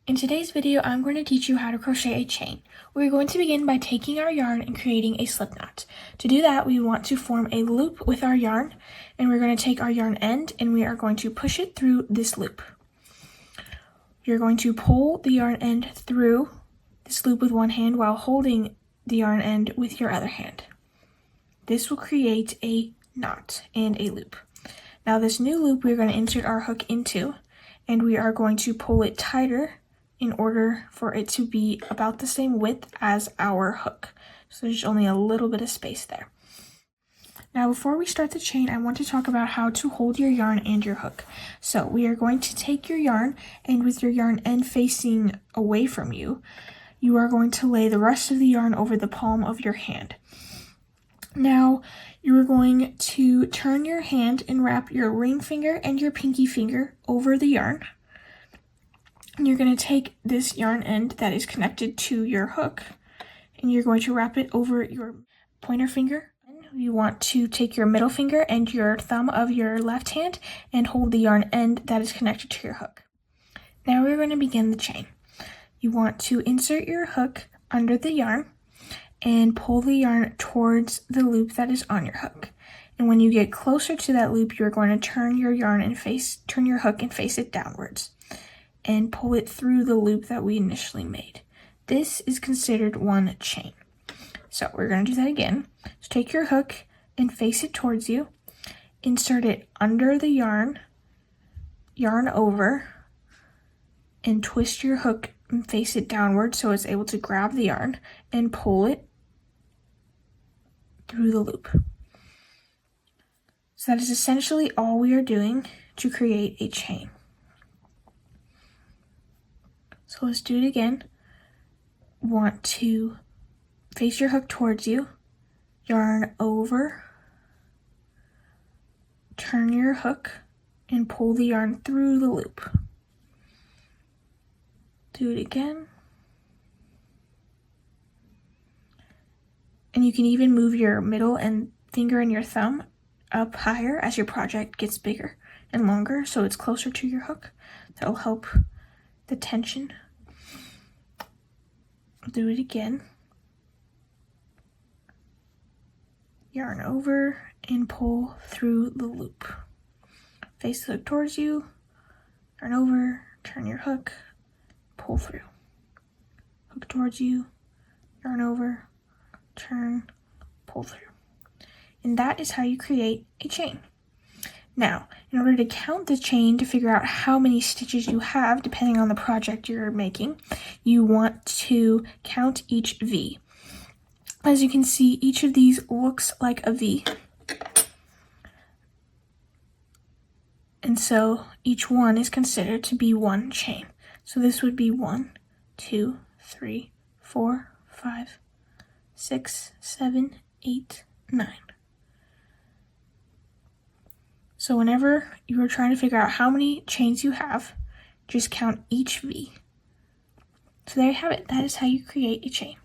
In today's video, I'm going to teach you how to crochet a chain. We're going to begin by taking our yarn and creating a slip knot. To do that, we want to form a loop with our yarn, and we're going to take our yarn end and we are going to push it through this loop. You're going to pull the yarn end through this loop with one hand while holding the yarn end with your other hand. This will create a knot and a loop. Now this new loop we're going to insert our hook into, and we are going to pull it tighter in order for it to be about the same width as our hook. So there's only a little bit of space there. Now before we start the chain, I want to talk about how to hold your yarn and your hook. So we are going to take your yarn, and with your yarn end facing away from you, you are going to lay the rest of the yarn over the palm of your hand. Now you are going to turn your hand and wrap your ring finger and your pinky finger over the yarn. And you're going to take this yarn end that is connected to your hook, and you're going to wrap it over your pointer finger. You want to take your middle finger and your thumb of your left hand and hold the yarn end that is connected to your hook. Now we're going to begin the chain. You want to insert your hook under the yarn and pull the yarn towards the loop that is on your hook. And when you get closer to that loop, you're going to turn your hook and face it downwards and pull it through the loop that we initially made. This is considered one chain. So we're going to do that again. So take your hook and face it towards you, insert it under the yarn over, and twist your hook and face it downward so it's able to grab the yarn and pull it through the loop. So that is essentially all we are doing to create a chain. So let's do it again. Want to face your hook towards you, yarn over, turn your hook, and pull the yarn through the loop. Do it again. And you can even move your middle and finger and your thumb up higher as your project gets bigger and longer, so it's closer to your hook. That'll help the tension. Do it again. Yarn over and pull through the loop. Face the hook towards you, yarn over, turn your hook, pull through. Hook towards you, yarn over, turn, pull through. And that is how you create a chain. Now, in order to count the chain to figure out how many stitches you have, depending on the project you're making, you want to count each V. As you can see, each of these looks like a V. And so each one is considered to be one chain. So this would be 1, 2, 3, 4, 5, 6, 7, 8, 9. So whenever you are trying to figure out how many chains you have, just count each V. So there you have it. That is how you create a chain.